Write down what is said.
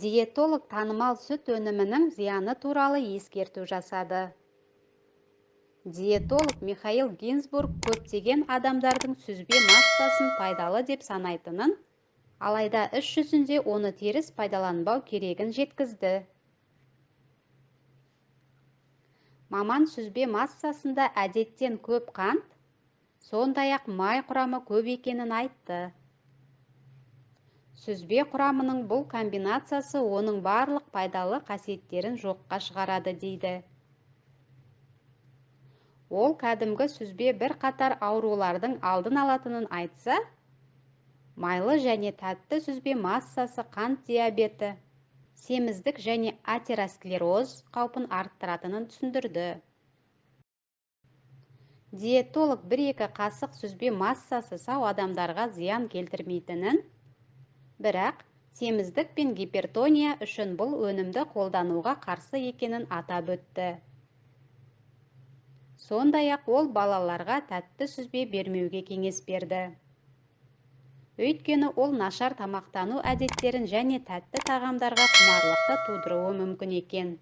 Диетолог танымал сүт өнімінің зияны туралы ескерту жасады. Диетолог Михаил Гинзбург көптеген адамдардың сүзбе массасын пайдалы деп санайтынын, алайда іс жүзінде оны теріс пайдаланбау керегін жеткізді. Маман сүзбе массасында әдеттен көп қант, сондай-ақ май құрамы көп екенін айтты. Сүзбе құрамының бұл комбинациясы оның барлық пайдалы қасиеттерін жоққа шығарады дейді. Ол кәдімгі сүзбе бір қатар аурулардың алдын алатынын айтса, майлы және тәтті сүзбе массасы қант диабеті, семіздік және атеросклероз қаупін арттыратынын түсіндірді. Диетолог 1-2 қасық сүзбе массасы сау адамдарға зиян келтірмейтінін, бірақ семіздік пен гипертония үшін бұл өнімді қолдануға қарсы екенін атап өтті. Сондай-ақ ол балаларға тәтті сүзбе бермеуге кеңес берді. Өйткені ол нашар тамақтану әдеттерін және тәтті тағамдарға құмарлықты тудыруы мүмкін екен.